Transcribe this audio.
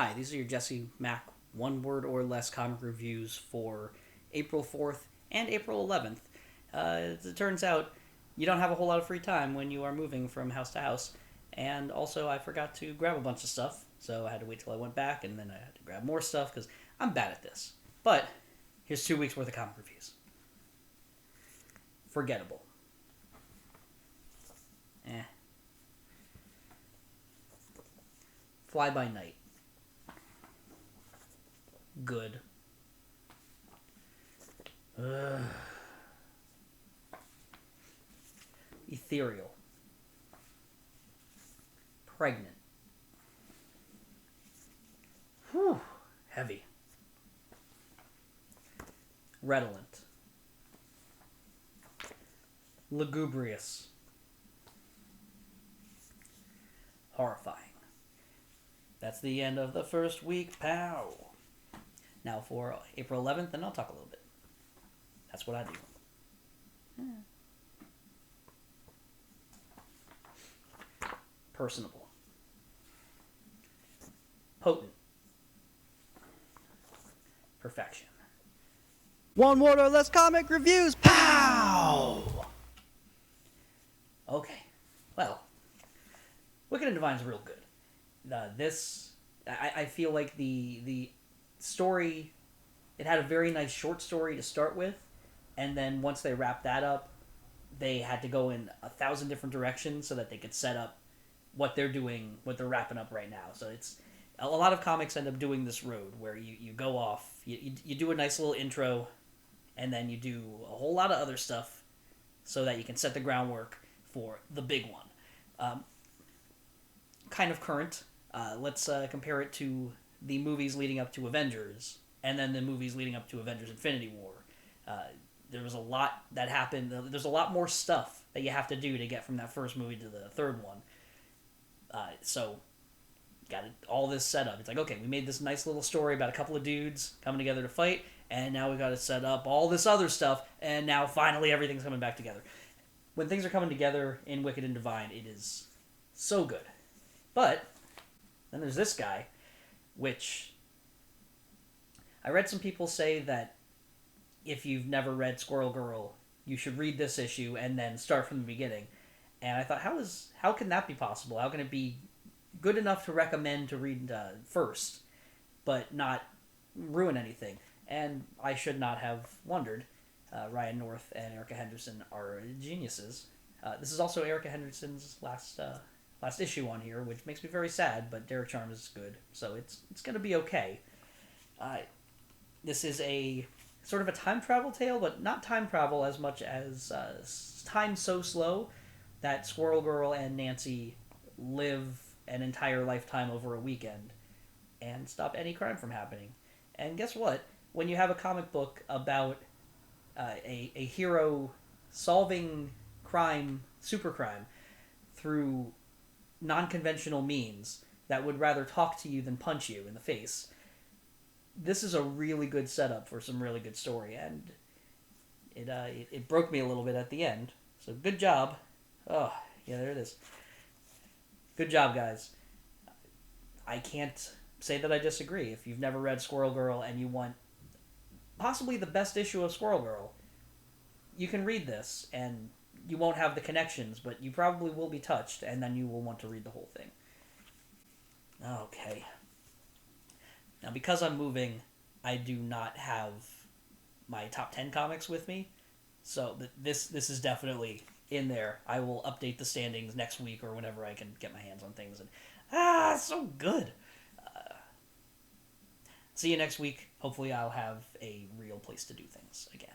Hi, these are your Jesse Mack one word or less comic reviews for April 4th and April 11th. As it turns out, you don't have a whole lot of free time when you are moving from house to house. And also, I forgot to grab a bunch of stuff, so I had to wait till I went back, and then I had to grab more stuff because I'm bad at this. But here's 2 weeks worth of comic reviews. Forgettable. Eh. Fly by Night. Good. Ugh. Ethereal. Pregnant. Whew. Heavy. Redolent. Lugubrious. Horrifying. That's the end of the first week, pow. Now for April 11th, and I'll talk a little bit. That's what I do. Personable. Potent. Perfection. One word or less comic reviews. Pow! Okay. Well, Wicked and Divine is real good. I feel like the story, it had a very nice short story to start with, and then once they wrapped that up, they had to go in 1,000 different directions so that they could set up what they're doing, what they're wrapping up right now. So it's a lot of comics end up doing this road where you go off, you do a nice little intro, and then you do a whole lot of other stuff so that you can set the groundwork for the big one. Kind of current. Let's compare it to the movies leading up to Avengers, and then the movies leading up to Avengers Infinity War. There was a lot that happened. There's a lot more stuff that you have to do to get from that first movie to the third one. So, got all this set up. It's like, okay, we made this nice little story about a couple of dudes coming together to fight, and now we got to set up all this other stuff, and now finally everything's coming back together. When things are coming together in Wicked and Divine, it is so good. But then there's this guy, which I read some people say that if you've never read Squirrel Girl, you should read this issue and then start from the beginning. And I thought, how can that be possible? How can it be good enough to recommend to read first, but not ruin anything? And I should not have wondered. Ryan North and Erica Henderson are geniuses. This is also Erica Henderson's last issue on here, which makes me very sad, but Derek Charm is good, so it's going to be okay. This is a sort of a time travel tale, but not time travel as much as time so slow that Squirrel Girl and Nancy live an entire lifetime over a weekend and stop any crime from happening. And guess what? When you have a comic book about a hero solving crime, super crime, through non-conventional means that would rather talk to you than punch you in the face, this is a really good setup for some really good story, and it broke me a little bit at the end. So good job. Oh, yeah, there it is. Good job, guys. I can't say that I disagree. If you've never read Squirrel Girl and you want possibly the best issue of Squirrel Girl, you can read this, and you won't have the connections, but you probably will be touched, and then you will want to read the whole thing. Okay. Now, because I'm moving, I do not have my top 10 comics with me, so this is definitely in there. I will update the standings next week or whenever I can get my hands on things. And so good. See you next week. Hopefully I'll have a real place to do things again.